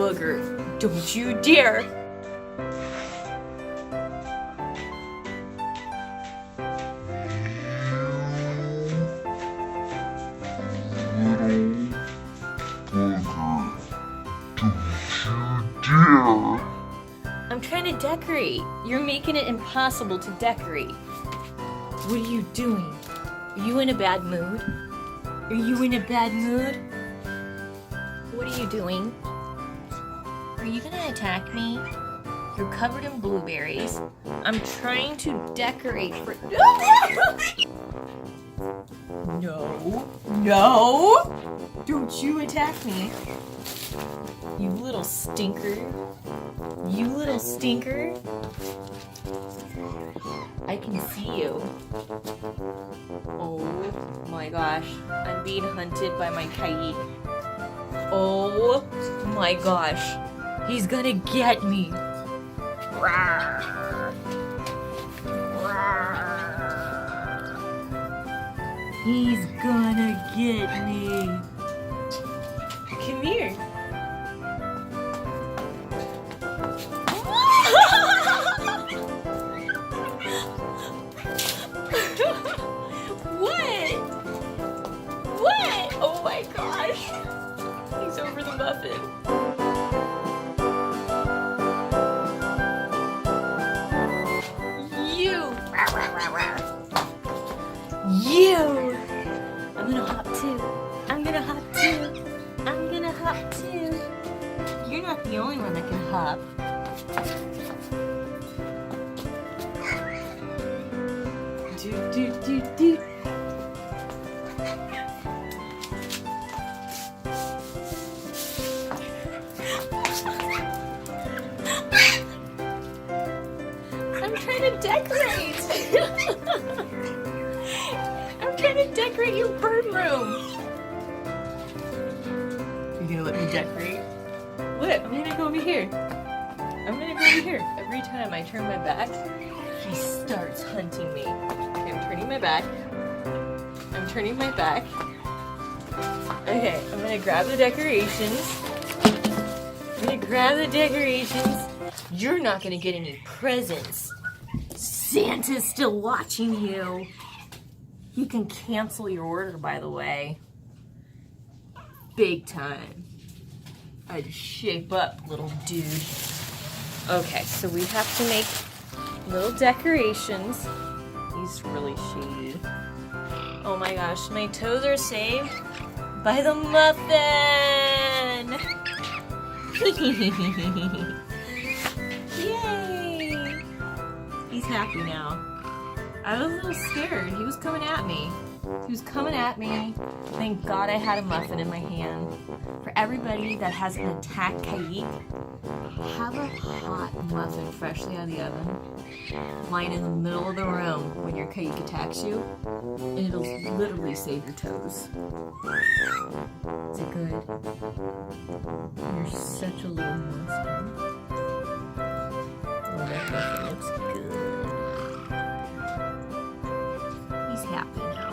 booger. Don't you dare. I'm trying to decorate. You're making it impossible to decorate. What are you doing? Are you in a bad mood? Are you in a bad mood? What are you doing? Are you gonna attack me? You're covered in blueberries. I'm trying to decorate for... No. No! Don't you attack me. You little stinker. You little stinker. I can see you. Oh my gosh. I'm being hunted by my caique. Oh my gosh. He's gonna get me. Rawr. Rawr. He's gonna get me. Come here. What? Oh my gosh. He's over the muffin. You. You. I'm gonna hop too. I'm gonna hop too. I'm gonna hop too. You're not the only one that can hop. Do do do do. I'm trying to decorate. I'm trying to decorate your bird room. You gonna let me decorate? What? I'm gonna go over here. I'm gonna go over here. Every time I turn my back, he starts hunting me. Okay, I'm turning my back. I'm turning my back. Okay, I'm gonna grab the decorations. I'm gonna grab the decorations. You're not gonna get any presents. Santa's still watching you. You can cancel your order, by the way. Big time. I'd shape up, little dude. Okay, so we have to make little decorations. He's really shady. Oh my gosh, my toes are saved by the muffin! Yay! He's happy now. I was a little scared. He was coming at me. He was coming at me. Thank God I had a muffin in my hand. For everybody that has an attack caique, have a hot muffin freshly out of the oven, lying in the middle of the room when your caique attacks you, and it'll literally save your toes. Is it good? You're such a little monster. Oh, that muffin looks good. He's happy now.